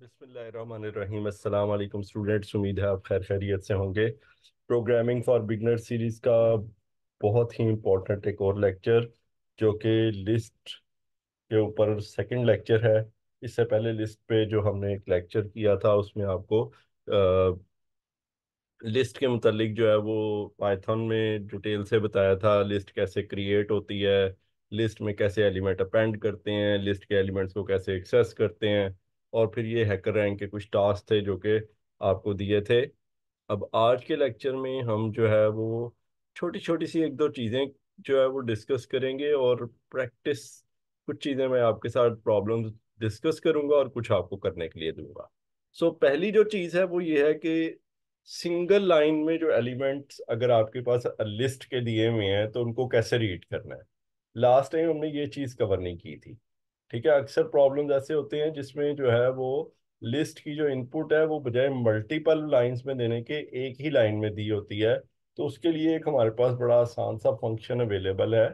बिस्मिल्लाहिर्रहमानिर्रहीम। अस्सलाम वालेकुम स्टूडेंट्स, उम्मीद है आप खैर खैरियत से होंगे। प्रोग्रामिंग फॉर बिगनर सीरीज का बहुत ही इम्पोर्टेंट एक और लेक्चर जो कि लिस्ट के ऊपर सेकंड लेक्चर है। इससे पहले लिस्ट पे जो हमने एक लेक्चर किया था उसमें आपको लिस्ट के मुतालिक जो है वो पाइथन में डिटेल से बताया था, लिस्ट कैसे क्रिएट होती है, लिस्ट में कैसे एलिमेंट अपेंड करते हैं, लिस्ट के एलिमेंट्स को कैसे एक्सेस करते हैं। और फिर ये हैकर रैंक के कुछ टास्क थे जो कि आपको दिए थे। अब आज के लेक्चर में हम जो है वो छोटी छोटी सी एक दो चीज़ें जो है वो डिस्कस करेंगे और प्रैक्टिस कुछ चीज़ें मैं आपके साथ प्रॉब्लम्स डिस्कस करूंगा और कुछ आपको करने के लिए दूंगा। पहली जो चीज़ है वो ये है कि सिंगल लाइन में जो एलिमेंट्स अगर आपके पास लिस्ट के दिए हुए हैं तो उनको कैसे रीड करना है। लास्ट टाइम हमने ये चीज़ कवर नहीं की थी। ठीक है, अक्सर प्रॉब्लम्स ऐसे होते हैं जिसमें जो है वो लिस्ट की जो इनपुट है वो बजाय मल्टीपल लाइंस में देने के एक ही लाइन में दी होती है। तो उसके लिए एक हमारे पास बड़ा आसान सा फंक्शन अवेलेबल है,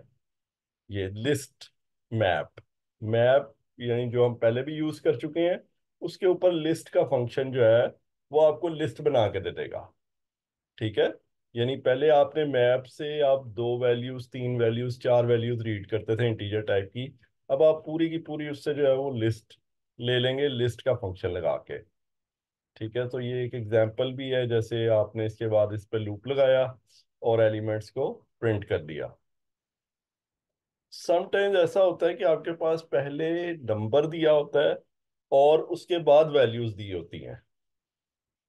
ये लिस्ट मैप। मैप यानी जो हम पहले भी यूज कर चुके हैं, उसके ऊपर लिस्ट का फंक्शन जो है वो आपको लिस्ट बना के दे देगा। ठीक है, यानी पहले आपने मैप से आप दो वैल्यूज, तीन वैल्यूज, चार वैल्यूज रीड करते थे इंटीजर टाइप की। अब आप पूरी की पूरी उससे जो है वो लिस्ट ले लेंगे, लिस्ट का फंक्शन लगा के। ठीक है, तो ये एक एग्जांपल भी है, जैसे आपने इसके बाद इस पर लूप लगाया और एलिमेंट्स को प्रिंट कर दिया। समटाइम्स ऐसा होता है कि आपके पास पहले नंबर दिया होता है और उसके बाद वैल्यूज दी होती हैं।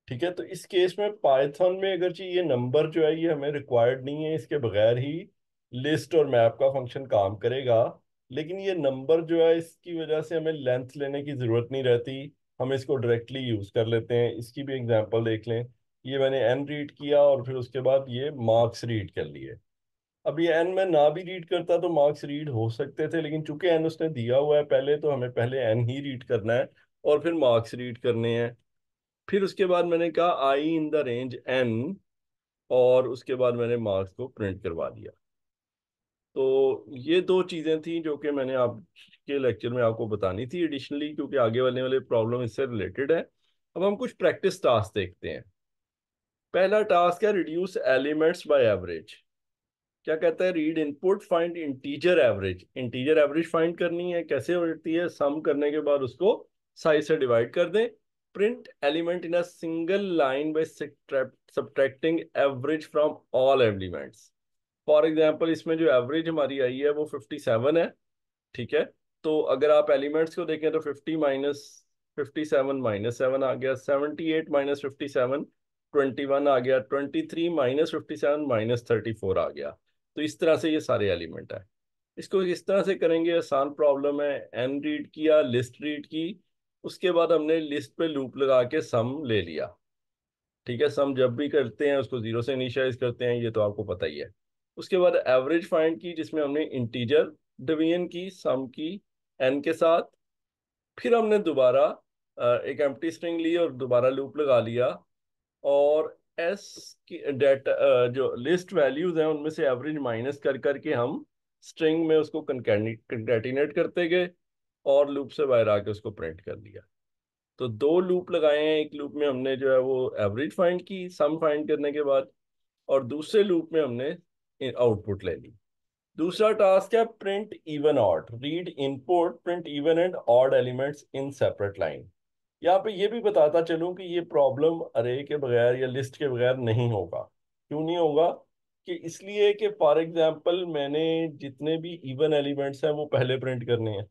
ठीक है, तो इस केस में पाइथन में अगर ये नंबर जो है ये हमें रिक्वायर्ड नहीं है, इसके बगैर ही लिस्ट और मैप का फंक्शन काम करेगा। लेकिन ये नंबर जो है इसकी वजह से हमें लेंथ लेने की जरूरत नहीं रहती, हम इसको डायरेक्टली यूज कर लेते हैं। इसकी भी एग्जांपल देख लें। ये मैंने एन रीड किया और फिर उसके बाद ये मार्क्स रीड कर लिए। अब ये एन मैं ना भी रीड करता तो मार्क्स रीड हो सकते थे, लेकिन चूंकि एन उसने दिया हुआ है पहले, तो हमें पहले एन ही रीड करना है और फिर मार्क्स रीड करने हैं। फिर उसके बाद मैंने कहा आई इन द रेंज एन, और उसके बाद मैंने मार्क्स को प्रिंट करवा दिया। तो ये दो चीजें थी जो कि मैंने आपके लेक्चर में आपको बतानी थी एडिशनली, क्योंकि आगे वाले वाले प्रॉब्लम इससे रिलेटेड है। अब हम कुछ प्रैक्टिस टास्क देखते हैं। पहला टास्क है रिड्यूस एलिमेंट्स बाय एवरेज। क्या कहता है, read input find integer average. Integer average find करनी है, कैसे होती है, सम करने के बाद उसको साइज से डिवाइड कर दें। Print element in a single line by subtracting average from all elements. For example इसमें जो एवरेज हमारी आई है वो 57 है। ठीक है, तो अगर आप एलिमेंट्स को देखें तो 50 माइनस 57 माइनस 7 आ गया, 78 माइनस 57 21 आ गया, 23 माइनस 57 माइनस 34 आ गया। तो इस तरह से ये सारे एलिमेंट है। इसको इस तरह से करेंगे, आसान प्रॉब्लम है। एन रीड किया, लिस्ट रीड की, उसके बाद हमने लिस्ट पे लूप लगा के सम ले लिया। ठीक है, सम जब भी करते हैं उसको जीरो से इनिशियलाइज करते हैं, ये तो आपको पता ही है। उसके बाद एवरेज फाइंड की, जिसमें हमने इंटीजर डिवीजन की, सम की एन के साथ। फिर हमने दोबारा एक एम्प्टी स्ट्रिंग ली और दोबारा लूप लगा लिया। और एस की डेटा जो लिस्ट वैल्यूज हैं उनमें से एवरेज माइनस कर करके हम स्ट्रिंग में उसको कंकैटिनेट करते गए और लूप से बाहर आके उसको प्रिंट कर दिया। तो दो लूप लगाए हैं, एक लूप में हमने जो है वो एवरेज फाइंड की सम फाइंड करने के बाद, और दूसरे लूप में हमने आउटपुट ले ली। दूसरा टास्क है print even odd. Read input print even and odd elements in separate line. यहाँ पे ये भी बताता चलूं कि ये प्रॉब्लम अरे के बगैर या लिस्ट के बगैर नहीं होगा। क्यों नहीं होगा? कि इसलिए कि फॉर एग्जांपल मैंने जितने भी इवन एलिमेंट्स हैं वो पहले प्रिंट करने हैं।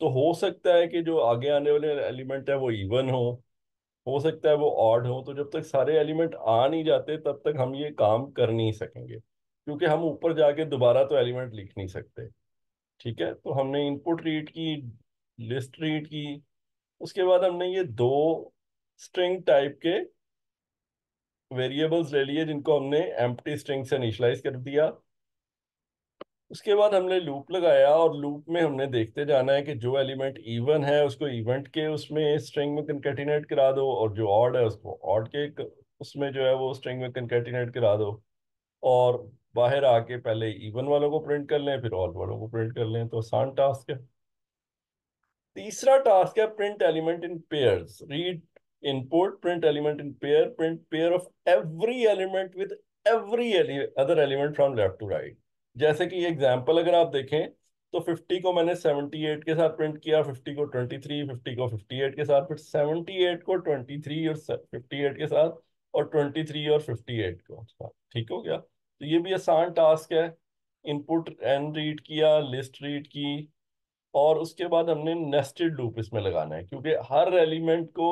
तो हो सकता है कि जो आगे आने वाले एलिमेंट है वो इवन हो सकता है वो ऑड हो। तो जब तक सारे एलिमेंट आ नहीं जाते तब तक हम ये काम कर नहीं सकेंगे, क्योंकि हम ऊपर जाके दोबारा तो एलिमेंट लिख नहीं सकते। ठीक है, तो हमने इनपुट रीड की, लिस्ट रीड की, उसके बाद हमने ये दो स्ट्रिंग टाइप के वेरिएबल्स ले लिए जिनको हमने एम्प्टी स्ट्रिंग से इनिशियलाइज कर दिया। उसके बाद हमने लूप लगाया और लूप में हमने देखते जाना है कि जो एलिमेंट इवन है उसको इवेंट के उसमें स्ट्रिंग में कंकैटिनेट करा दो, और जो ऑड है उसको ऑड के उसमें जो है वो स्ट्रिंग में कंकैटिनेट करा दो। और बाहर आके पहले इवन वालों को प्रिंट कर लें, फिर ऑड वालों को प्रिंट कर लें। तो आसान टास्क है। तीसरा टास्क है print element in pairs. Read input, print element in pair, print pair of every element with every other element from left to right. जैसे कि एग्जांपल अगर आप देखें तो 50 को मैंने 78 के साथ प्रिंट किया, 50 को 23, 50 को 58 के साथ, फिर 78 को 23 और 58 के साथ, और 23 और 58 को साथ। ठीक हो गया? तो ये भी आसान टास्क है। इनपुट एन रीड किया, लिस्ट रीड की, और उसके बाद हमने नेस्टेड लूप इसमें लगाना है, क्योंकि हर एलिमेंट को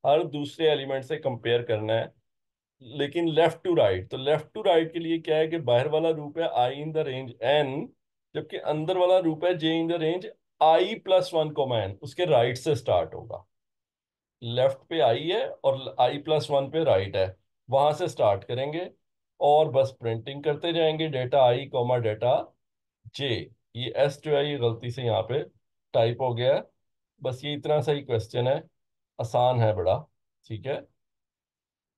हर दूसरे एलिमेंट से कंपेयर करना है, लेकिन लेफ्ट टू राइट। तो लेफ्ट टू राइट के लिए क्या है कि बाहर वाला लूप है I in the range N, जबकि अंदर वाला लूप है J in the range I plus one comma N. उसके राइट से स्टार्ट होगा। लेफ्ट पे आई है और आई प्लस वन पे राइट है, वहां से स्टार्ट करेंगे और बस प्रिंटिंग करते जाएंगे, डेटा आई कॉमा डेटा जे। ये एस जो है ये गलती से यहाँ पे टाइप हो गया है। बस ये इतना सा ही क्वेश्चन है, आसान है बड़ा। ठीक है,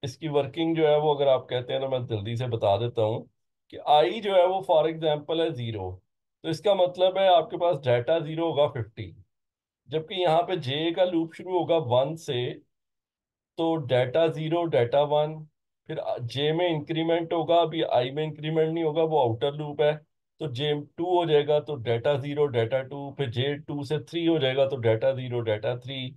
इसकी वर्किंग जो है वो अगर आप कहते हैं तो मैं जल्दी से बता देता हूँ कि आई जो है वो फॉर एग्जांपल है 0। तो इसका मतलब है आपके पास डाटा 0 होगा 50, जबकि यहाँ पे जे का लूप शुरू होगा 1 से। तो डाटा 0 डाटा 1, फिर जे में इंक्रीमेंट होगा, अभी आई में इंक्रीमेंट नहीं होगा, वो आउटर लूप है। तो जे 2 हो जाएगा तो डाटा 0 डाटा 2, फिर जे 2 से 3 हो जाएगा तो डाटा 0 डाटा 3।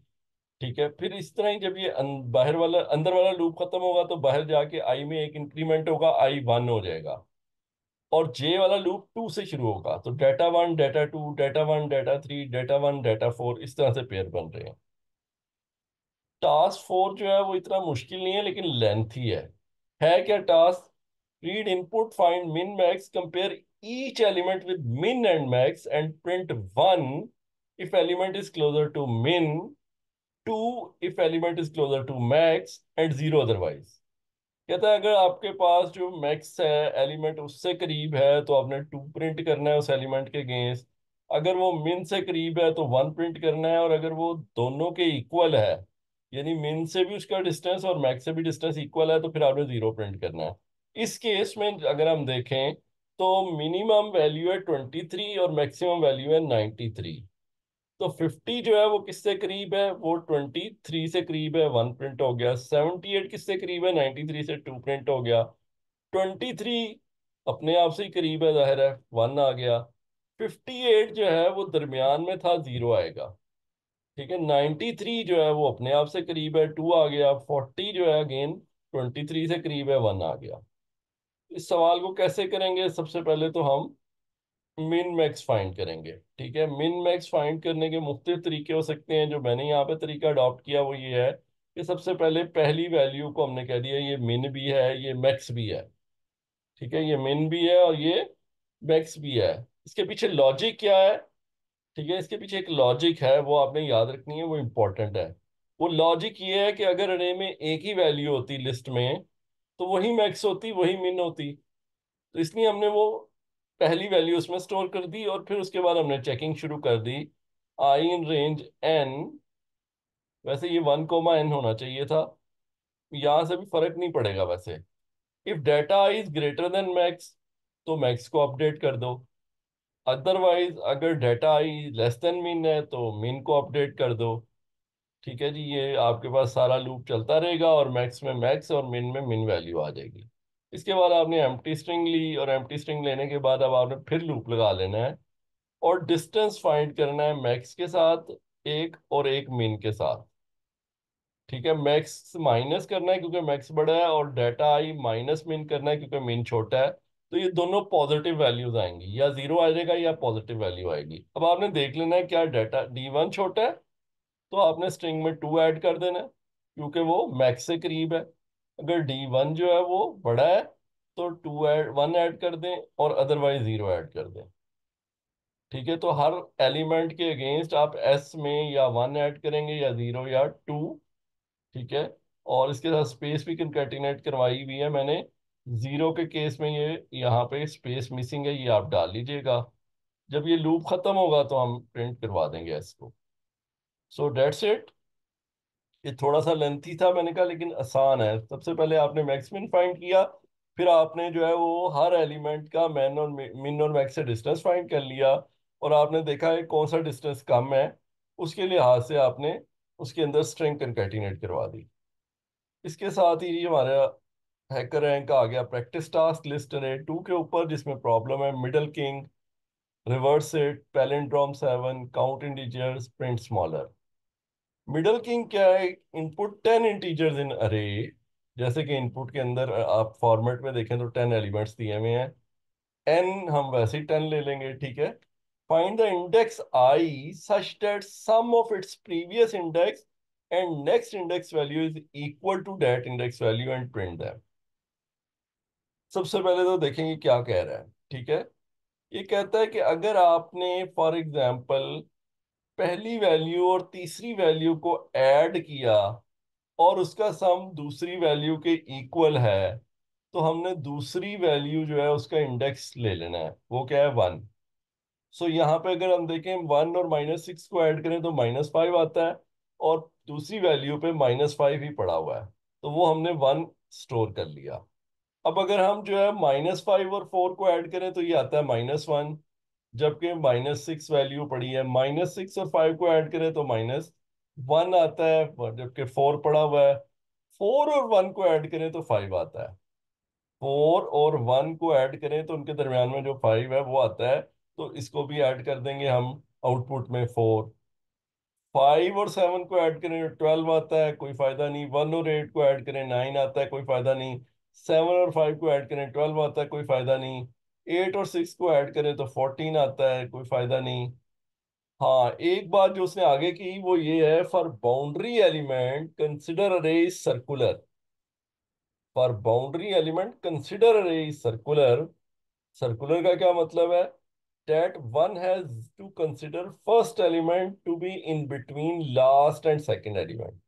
ठीक है, फिर इस तरह ही जब ये बाहर वाला अंदर वाला लूप खत्म होगा तो बाहर जाके आई में एक इंक्रीमेंट होगा, आई 1 हो जाएगा, और जे वाला लूप 2 से शुरू होगा। तो data 1 data 2 data 1 data 3 data 1 data 4, इस तरह से पेयर बन रहे हैं। टास्क 4 जो है वो इतना मुश्किल नहीं है लेकिन लेंथी है क्या task? Read input, find min max, compare each element with min and max and print one if element is closer to min, 2 if element is closer to max, and 0 otherwise। कहता है अगर आपके पास जो max है element उससे करीब है तो आपने 2 प्रिंट करना है उस एलिमेंट के अगेंस्ट। अगर वो मिन से करीब है तो 1 प्रिंट करना है, और अगर वो दोनों के इक्वल है, यानी मिन से भी उसका डिस्टेंस और मैक्स से भी डिस्टेंस इक्वल है, तो फिर आपने 0 प्रिंट करना है। इस केस में अगर हम देखें तो मिनिमम वैल्यू है 23 और मैक्सिमम वैल्यू है 93। तो 50 जो है वो किससे करीब है? वो 23 से करीब है, 1 प्रिंट हो गया। 78 किससे करीब है? 93 से 2 प्रिंट हो गया। 23 अपने आप से ही करीब है, जाहिर है 1 आ गया। 58 जो है वो दरमियान में था, 0 आएगा। ठीक है, 93 जो है वो अपने आप से करीब है, 2 आ गया। 40 जो है अगेन 23 से करीब है, 1 आ गया। इस सवाल को कैसे करेंगे? सबसे पहले तो हम मिन मैक्स फाइंड करेंगे। ठीक है, मिन मैक्स फाइंड करने के मुख्तलिफ तरीके हो सकते हैं। जो मैंने यहाँ पे तरीका अडॉप्ट किया वो ये है कि सबसे पहले पहली वैल्यू को हमने कह दिया ये मिन भी है ये मैक्स भी है। ठीक है, ये मिन भी है और ये मैक्स भी है। इसके पीछे लॉजिक क्या है? ठीक है, इसके पीछे एक लॉजिक है, वो आपने याद रखनी है, वो इम्पोर्टेंट है। वो लॉजिक ये है कि अगर अरे में एक ही वैल्यू होती लिस्ट में तो वही मैक्स होती वही मिन होती। तो इसलिए हमने वो पहली वैल्यू उसमें स्टोर कर दी, और फिर उसके बाद हमने चेकिंग शुरू कर दी। आई इन रेंज एन, वैसे ये 1 कोमा एन होना चाहिए था, यहाँ से भी फर्क नहीं पड़ेगा वैसे। If data is greater than max तो मैक्स को अपडेट कर दो, अदरवाइज अगर डाटा आई लेस देन मिन है तो मिन को अपडेट कर दो। ठीक है जी, ये आपके पास सारा लूप चलता रहेगा और मैक्स में मैक्स और मिन में मिन वैल्यू आ जाएगी। इसके बाद आपने एम्प्टी स्ट्रिंग ली, और एम्प्टी स्ट्रिंग लेने के बाद अब आपने फिर लूप लगा लेना है और डिस्टेंस फाइंड करना है मैक्स के साथ एक और एक मिन के साथ। ठीक है, मैक्स माइनस करना है क्योंकि मैक्स बड़ा है, और डाटा आई माइनस मिन करना है क्योंकि मिन छोटा है। तो ये दोनों पॉजिटिव वैल्यूज आएंगी, या 0 आ जाएगा या पॉजिटिव वैल्यू आएगी। अब आपने देख लेना है क्या डाटा D1 छोटा है तो आपने स्ट्रिंग में 2 ऐड कर देना है क्योंकि वो मैक्स से करीब है। अगर D1 जो है वो बड़ा है तो 1 ऐड कर दें, और अदरवाइज 0 ऐड कर दें। ठीक है, तो हर एलिमेंट के अगेंस्ट आप एस में या 1 ऐड करेंगे या 0 या 2। ठीक है, और इसके साथ स्पेस भी कंकैटिनेट करवाई हुई है मैंने। 0 के केस में ये यहाँ पे स्पेस मिसिंग है, ये आप डाल लीजिएगा। जब ये लूप खत्म होगा तो हम प्रिंट करवा देंगे इसको। So that's it. ये थोड़ा सा लेंथी था मैंने कहा, लेकिन आसान है। सबसे पहले आपने मैक्स मिन फाइंड किया, फिर आपने जो है वो हर एलिमेंट का मैन और मिन और मैक्स से डिस्टेंस फाइंड कर लिया, और आपने देखा है कौन सा डिस्टेंस कम है, उसके लिहाज से आपने उसके अंदर स्ट्रिंग कंकैटिनेट करवा दी। इसके साथ ही हमारा हैकर रैंक आ गया प्रैक्टिस टास्क लिस्ट अरे 2 के ऊपर, जिसमें प्रॉब्लम है middle king, reverse it, palindrome 7, count integers, print smaller. Middle king क्या है? इनपुट 10 इंटीजर्स इन अरे। जैसे कि इनपुट के अंदर आप फॉर्मेट में देखें तो 10 एलिमेंट्स दिए हुए हैं, एन हम वैसे ही 10 ले लेंगे, ठीक है। Find the index i such that sum of its previous index and next index value is equal to that index value and print them. सबसे पहले तो देखेंगे क्या कह रहा है, ठीक है। ये कहता है कि अगर आपने फॉर एग्जांपल पहली वैल्यू और तीसरी वैल्यू को ऐड किया और उसका सम दूसरी वैल्यू के इक्वल है, तो हमने दूसरी वैल्यू जो है उसका इंडेक्स ले लेना है, वो क्या है 1। सो यहाँ पे अगर हम देखें 1 और -6 को ऐड करें तो -5 आता है, और दूसरी वैल्यू पे -5 ही पड़ा हुआ है, तो वो हमने 1 स्टोर कर लिया। अब अगर हम जो है -5 और 4 को ऐड करें तो ये आता है -1, जबकि -6 वैल्यू पड़ी है। -6 और 5 को ऐड करें तो -1 आता है, जबकि 4 पड़ा हुआ है। 4 और 1 को ऐड करें तो 5 आता है। 4 और 1 को ऐड करें तो उनके दरमियान में जो 5 है वो आता है, तो इसको भी ऐड कर देंगे हम आउटपुट में 4। 5 और 7 को ऐड करें 12 आता है, कोई फायदा नहीं। 1 और 8 को ऐड करें 9 आता है, कोई फायदा नहीं। 7 और 5 को ऐड करें 12 आता है, कोई फायदा नहीं। 8 और 6 को ऐड करें तो 14 आता है, कोई फायदा नहीं। हाँ, एक बात जो उसने आगे की वो ये है, फॉर बाउंड्री एलिमेंट कंसिडर अरे circular. For boundary element consider अरे सर्कुलर। सर्कुलर का क्या मतलब है? that one has to consider first element to be in between last and second element।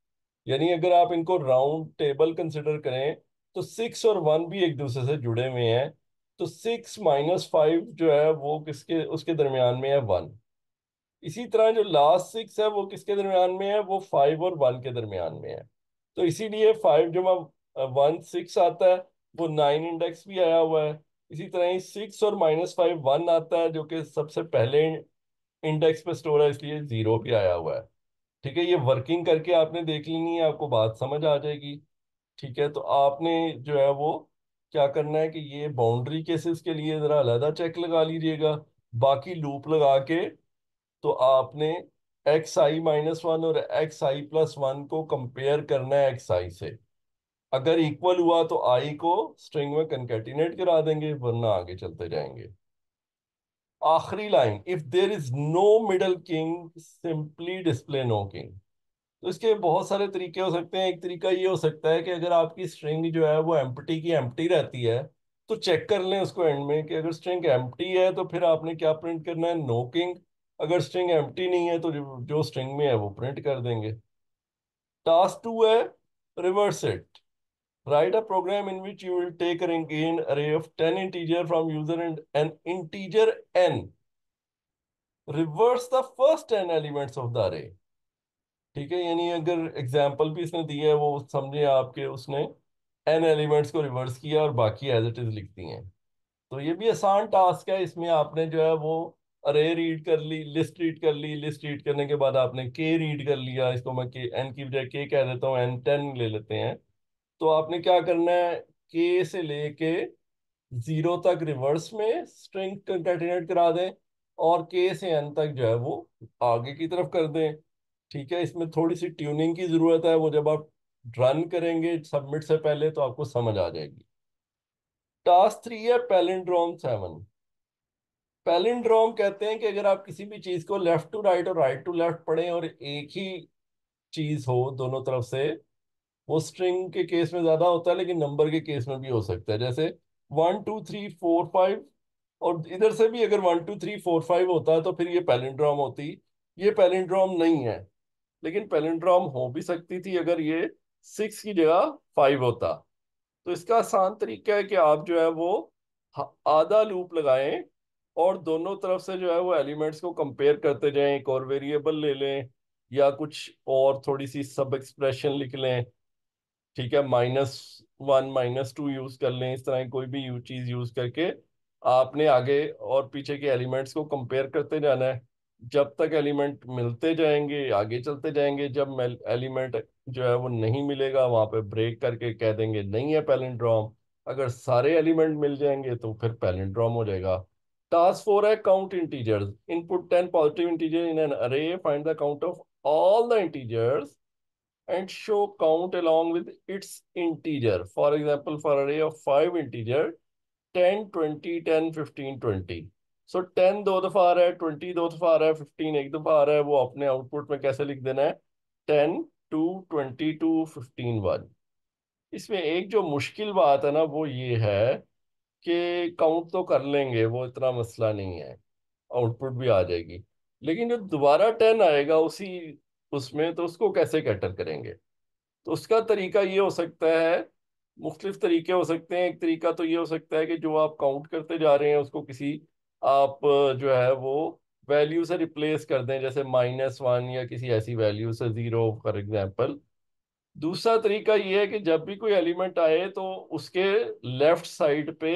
यानी अगर आप इनको राउंड टेबल कंसिडर करें तो 6 और 1 भी एक दूसरे से जुड़े हुए हैं, तो 6 - 5 जो है वो किसके उसके दरमियान में है 1। इसी तरह जो लास्ट 6 है वो किसके दरमियान में है? वो 5 और 1 के दरमियान में है। तो इसीलिए 5 × 1 6 आता है, वो 9 इंडेक्स भी आया हुआ है। इसी तरह ही 6 और -5 1 आता है, जो कि सबसे पहले इंडेक्स पे स्टोर है, इसलिए 0 भी आया हुआ है। ठीक है, ये वर्किंग करके आपने देख लेनी है, आपको बात समझ आ जाएगी। ठीक है, तो आपने जो है वो क्या करना है कि ये बाउंड्री केसेस के लिए जरा अलहदा चेक लगा लीजिएगा। बाकी लूप लगा के तो आपने xi-1 और xi+1 को कंपेयर करना है xi से। अगर इक्वल हुआ तो i को स्ट्रिंग में कंकेटिनेट करा देंगे, वरना आगे चलते जाएंगे। आखिरी line, if there is no middle king simply display no king. तो इसके बहुत सारे तरीके हो सकते हैं। एक तरीका ये हो सकता है कि अगर आपकी स्ट्रिंग जो है वो एम्प्टी की एम्प्टी रहती है, तो चेक कर लें उसको एंड में कि अगर स्ट्रिंग एम्प्टी है तो फिर आपने क्या प्रिंट करना है? No king. अगर स्ट्रिंग एम्प्टी नहीं है तो जो स्ट्रिंग में है वो प्रिंट कर देंगे। टास्क 2 है reverse it. Write a program in which you will take an array of 10 integer from user and an integer n, reverse the first 10 elements of the array। ठीक है, यानी अगर एग्जाम्पल भी इसने दिया है, वो समझे आपके उसने एन एलिमेंट्स को रिवर्स किया और बाकी एज इट इज लिख दिए हैं। तो ये भी आसान टास्क है। इसमें आपने जो है वो अरे रीड कर ली, लिस्ट रीड कर ली, लिस्ट रीड करने के बाद आपने के रीड कर लिया। इसको मैं के एन की बजाय के कह देता हूँ, N10 ले लेते हैं। तो आपने क्या करना है? के से लेके 0 तक रिवर्स में स्ट्रिंग कंकैटिनेट करा दें, और के से एन तक जो है वो आगे की तरफ कर दें। ठीक है, इसमें थोड़ी सी ट्यूनिंग की जरूरत है, वो जब आप रन करेंगे सबमिट से पहले तो आपको समझ आ जाएगी। टास्क 3 है पैलिंड्रोम 7। पैलिंड्रोम कहते हैं कि अगर आप किसी भी चीज को लेफ्ट टू राइट और राइट टू लेफ्ट पढ़ें और एक ही चीज हो दोनों तरफ से, वो स्ट्रिंग के केस में ज्यादा होता है लेकिन नंबर के केस में भी हो सकता है। जैसे 1 2 3 4 5, और इधर से भी अगर 1 2 3 4 5 होता है तो फिर ये पैलिंड्रोम होती। ये पैलिंड्रोम नहीं है, लेकिन पैलिंड्रोम हो भी सकती थी अगर ये 6 की जगह 5 होता। तो इसका आसान तरीका है कि आप जो है वो आधा लूप लगाएं और दोनों तरफ से जो है वो एलिमेंट्स को कंपेयर करते जाएं। एक और वेरिएबल ले लें या कुछ और थोड़ी सी सब एक्सप्रेशन लिख लें। ठीक है, -1 -2 यूज कर लें। इस तरह की कोई भी चीज यूज करके आपने आगे और पीछे के एलिमेंट्स को कंपेयर करते जाना है। जब तक एलिमेंट मिलते जाएंगे आगे चलते जाएंगे, जब एलिमेंट जो है वो नहीं मिलेगा वहां पे ब्रेक करके कह देंगे नहीं है पैलिंड्रोम। अगर सारे एलिमेंट मिल जाएंगे तो फिर पैलिंड्रोम हो जाएगा। टास्क 4 है count integers. Input 10 positive integer in N array, find the count of all the integers and show count along with its integer. For example, for array of 5 integer 10 20 10 15 20। सो 10 दो दफा आ रहा है, 20 दो दफा आ रहा है, 15 एक दफा आ रहा है, वो अपने आउटपुट में कैसे लिख देना है? 10 2 20 2 15 1। इसमें एक जो मुश्किल बात है ना वो ये है कि काउंट तो कर लेंगे, वो इतना मसला नहीं है, आउटपुट भी आ जाएगी, लेकिन जो दोबारा 10 आएगा उसी उसमें, तो उसको कैसे कैटर करेंगे? तो उसका तरीका ये हो सकता है, मुख्तलिफ तरीके हो सकते हैं। एक तरीका तो ये हो सकता है कि जो आप काउंट करते जा रहे हैं उसको किसी आप जो है वो वैल्यू से रिप्लेस कर दें, जैसे -1 या किसी ऐसी वैल्यू से, 0 फॉर एग्जांपल। दूसरा तरीका ये है कि जब भी कोई एलिमेंट आए तो उसके लेफ्ट साइड पे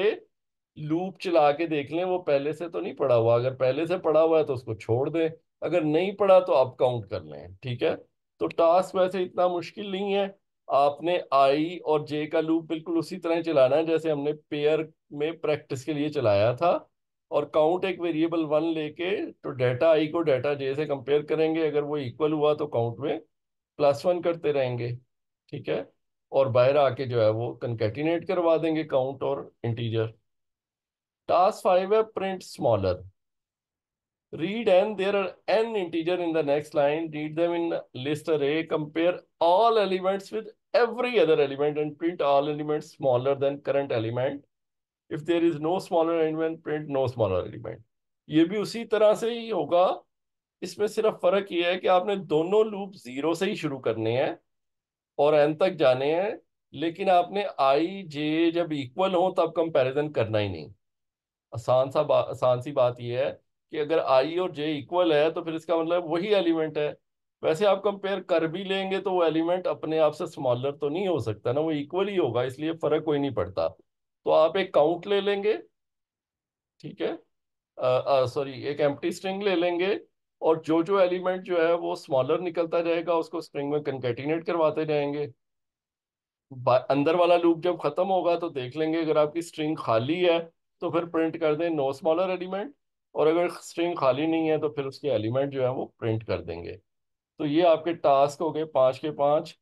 लूप चला के देख लें वो पहले से तो नहीं पड़ा हुआ। अगर पहले से पड़ा हुआ है तो उसको छोड़ दें, अगर नहीं पड़ा तो आप काउंट कर लें, ठीक है। तो टास्क वैसे इतना मुश्किल नहीं है। आपने आई और जे का लूप बिल्कुल उसी तरह चलाना है जैसे हमने पेयर में प्रैक्टिस के लिए चलाया था। और काउंट एक वेरिएबल 1 लेके तो डेटा आई को डेटा जे से कंपेयर करेंगे, अगर वो इक्वल हुआ तो काउंट में +1 करते रहेंगे, ठीक है। और बाहर आके जो है वो कंकेटिनेट करवा देंगे काउंट और इंटीजर। टास्क 5 है print smaller. Read n, there are n integer in the next line. Read them in list array. Compare all elements with every other element and print all elements smaller than current element. If there is no smaller element, print no smaller element. ये भी उसी तरह से ही होगा। इसमें सिर्फ फर्क ये है कि आपने दोनों लूप 0 से ही शुरू करने हैं और एन तक जाने हैं, लेकिन आपने आई जे जब इक्वल हो तब कंपैरिजन करना ही नहीं। आसान सी बात यह है कि अगर आई और जे इक्वल है तो फिर इसका मतलब वही एलिमेंट है। वैसे आप कंपेयर कर भी लेंगे तो वो एलिमेंट अपने आप से स्मॉलर तो नहीं हो सकता ना, वो इक्वल ही होगा, इसलिए फर्क कोई नहीं पड़ता। तो आप एक काउंट ले लेंगे, ठीक है, सॉरी एक एम्प्टी स्ट्रिंग ले लेंगे, और जो जो एलिमेंट जो है वो स्मॉलर निकलता जाएगा उसको स्ट्रिंग में कंकेटिनेट करवाते जाएंगे। अंदर वाला लूप जब खत्म होगा तो देख लेंगे, अगर आपकी स्ट्रिंग खाली है तो फिर प्रिंट कर दें नो स्मॉलर एलिमेंट, और अगर स्ट्रिंग खाली नहीं है तो फिर उसके एलिमेंट जो है वो प्रिंट कर देंगे। तो ये आपके टास्क हो गए 5 के 5।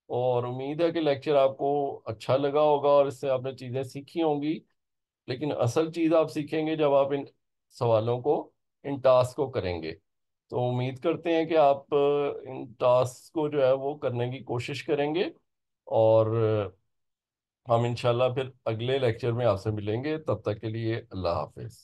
और उम्मीद है कि लेक्चर आपको अच्छा लगा होगा और इससे आपने चीज़ें सीखी होंगी। लेकिन असल चीज़ आप सीखेंगे जब आप इन सवालों को, इन टास्क को करेंगे। तो उम्मीद करते हैं कि आप इन टास्क को जो है वो करने की कोशिश करेंगे। और हम इंशाल्लाह फिर अगले लेक्चर में आपसे मिलेंगे, तब तक के लिए अल्लाह हाफिज।